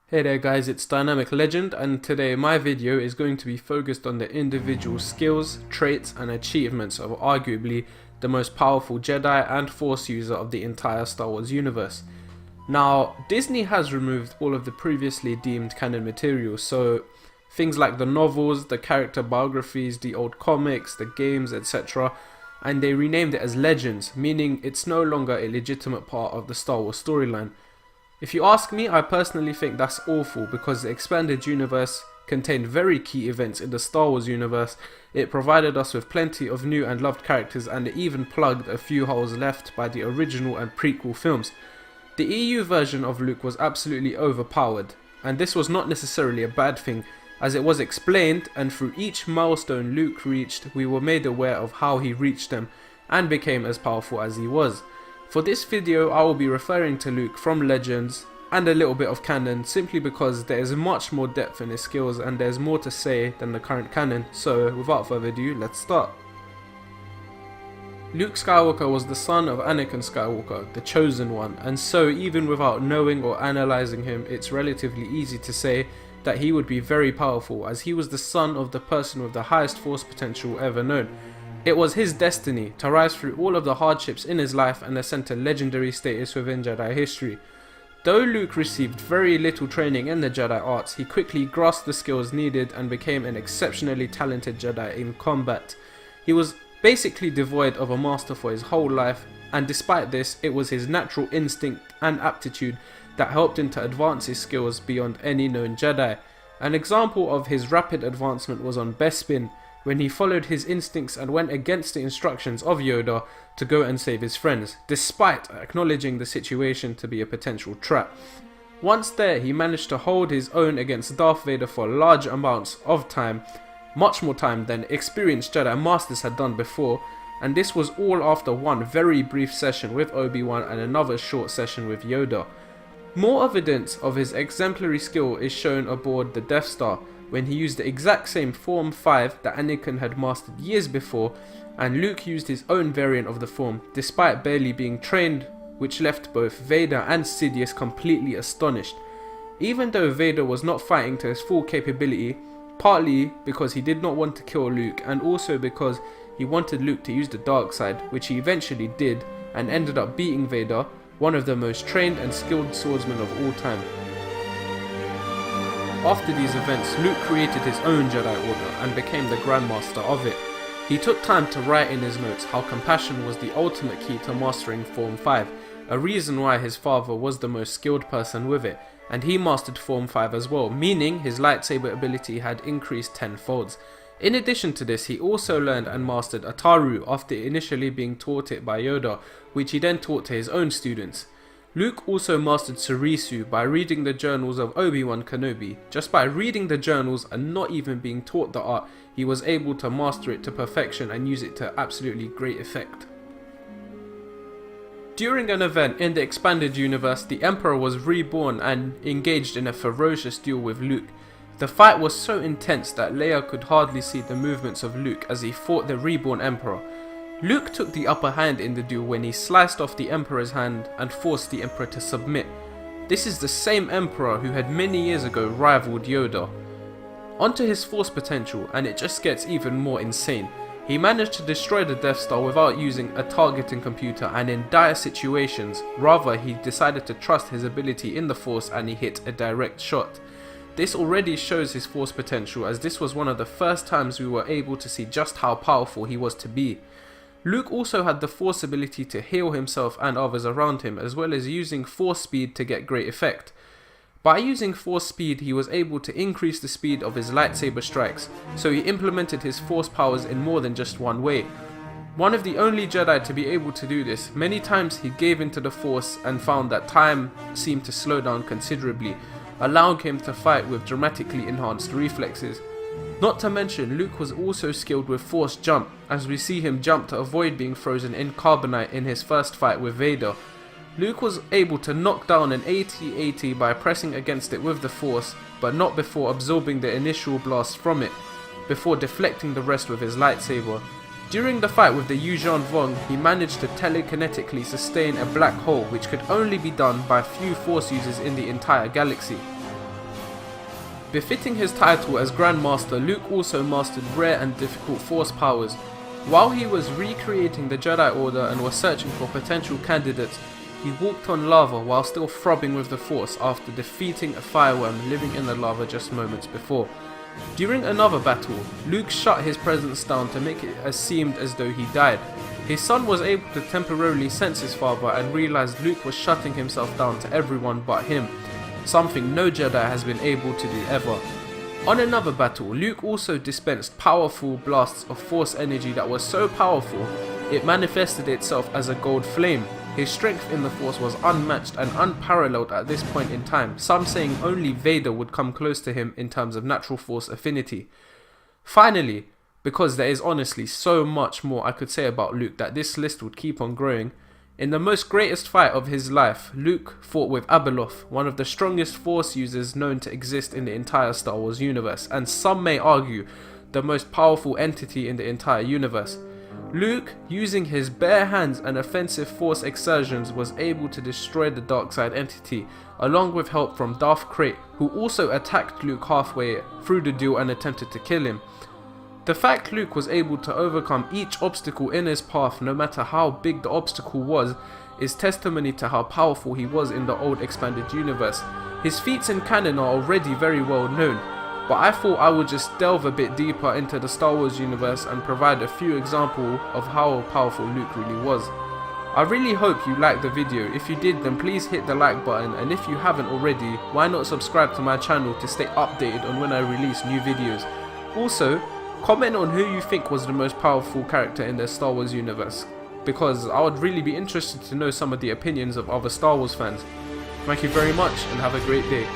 Hey there guys, it's Dynamic Legend, and today my video is going to be focused on the individual skills, traits and achievements of arguably the most powerful Jedi and Force user of the entire Star Wars universe. Now, Disney has removed all of the previously deemed canon material, so things like the novels, the character biographies, the old comics, the games, etc., and they renamed it as Legends, meaning it's no longer a legitimate part of the Star Wars storyline. If you ask me, I personally think that's awful because the expanded universe contained very key events in the Star Wars universe. It provided us with plenty of new and loved characters, and it even plugged a few holes left by the original and prequel films. The EU version of Luke was absolutely overpowered, and this was not necessarily a bad thing, as it was explained, and through each milestone Luke reached, we were made aware of how he reached them and became as powerful as he was. For this video, I will be referring to Luke from Legends and a little bit of canon, simply because there is much more depth in his skills and there's more to say than the current canon. So without further ado, let's start. Luke Skywalker was the son of Anakin Skywalker, the chosen one, and so even without knowing or analysing him, it's relatively easy to say that he would be very powerful, as he was the son of the person with the highest force potential ever known. It was his destiny to rise through all of the hardships in his life and ascend to legendary status within Jedi history. Though Luke received very little training in the Jedi arts, he quickly grasped the skills needed and became an exceptionally talented Jedi in combat. He was basically devoid of a master for his whole life, and despite this, it was his natural instinct and aptitude that helped him to advance his skills beyond any known Jedi. An example of his rapid advancement was on Bespin, when he followed his instincts and went against the instructions of Yoda to go and save his friends, despite acknowledging the situation to be a potential trap. Once there, he managed to hold his own against Darth Vader for large amounts of time, much more time than experienced Jedi Masters had done before, and this was all after one very brief session with Obi-Wan and another short session with Yoda. More evidence of his exemplary skill is shown aboard the Death Star, when he used the exact same Form 5 that Anakin had mastered years before, and Luke used his own variant of the form, despite barely being trained, which left both Vader and Sidious completely astonished. Even though Vader was not fighting to his full capability, partly because he did not want to kill Luke, and also because he wanted Luke to use the dark side, which he eventually did, and ended up beating Vader, one of the most trained and skilled swordsmen of all time. After these events, Luke created his own Jedi Order and became the Grandmaster of it. He took time to write in his notes how compassion was the ultimate key to mastering Form 5, a reason why his father was the most skilled person with it, and he mastered Form 5 as well, meaning his lightsaber ability had increased tenfolds. In addition to this, he also learned and mastered Ataru after initially being taught it by Yoda, which he then taught to his own students. Luke also mastered Surisu by reading the journals of Obi-Wan Kenobi. Just by reading the journals and not even being taught the art, he was able to master it to perfection and use it to absolutely great effect. During an event in the expanded universe, the Emperor was reborn and engaged in a ferocious duel with Luke. The fight was so intense that Leia could hardly see the movements of Luke as he fought the reborn Emperor. Luke took the upper hand in the duel when he sliced off the Emperor's hand and forced the Emperor to submit. This is the same Emperor who had many years ago rivaled Yoda. Onto his force potential, and it just gets even more insane. He managed to destroy the Death Star without using a targeting computer, and in dire situations, rather he decided to trust his ability in the Force and he hit a direct shot. This already shows his force potential, as this was one of the first times we were able to see just how powerful he was to be. Luke also had the Force ability to heal himself and others around him, as well as using Force speed to get great effect. By using Force speed, he was able to increase the speed of his lightsaber strikes, so he implemented his Force powers in more than just one way. One of the only Jedi to be able to do this, many times he gave into the Force and found that time seemed to slow down considerably, allowing him to fight with dramatically enhanced reflexes. Not to mention, Luke was also skilled with Force jump, as we see him jump to avoid being frozen in carbonite in his first fight with Vader. Luke was able to knock down an AT-AT by pressing against it with the Force, but not before absorbing the initial blast from it, before deflecting the rest with his lightsaber. During the fight with the Yuuzhan Vong, he managed to telekinetically sustain a black hole, which could only be done by few Force users in the entire galaxy. Befitting his title as Grandmaster, Luke also mastered rare and difficult Force powers. While he was recreating the Jedi Order and was searching for potential candidates, he walked on lava while still throbbing with the Force after defeating a fireworm living in the lava just moments before. During another battle, Luke shut his presence down to make it seemed as though he died. His son was able to temporarily sense his father and realized Luke was shutting himself down to everyone but him, something no Jedi has been able to do ever. On another battle, Luke also dispensed powerful blasts of Force energy that was so powerful, it manifested itself as a gold flame. His strength in the Force was unmatched and unparalleled at this point in time, some saying only Vader would come close to him in terms of natural Force affinity. Finally, because there is honestly so much more I could say about Luke that this list would keep on growing, in the most greatest fight of his life, Luke fought with Abiilos, one of the strongest Force users known to exist in the entire Star Wars universe, and some may argue, the most powerful entity in the entire universe. Luke, using his bare hands and offensive Force exertions, was able to destroy the dark side entity, along with help from Darth Krayt, who also attacked Luke halfway through the duel and attempted to kill him. The fact Luke was able to overcome each obstacle in his path, no matter how big the obstacle was, is testimony to how powerful he was in the old expanded universe. His feats in canon are already very well known, but I thought I would just delve a bit deeper into the Star Wars universe and provide a few examples of how powerful Luke really was. I really hope you liked the video. If you did, then please hit the like button, and if you haven't already, why not subscribe to my channel to stay updated on when I release new videos. Also, comment on who you think was the most powerful character in the Star Wars universe, because I would really be interested to know some of the opinions of other Star Wars fans. Thank you very much and have a great day.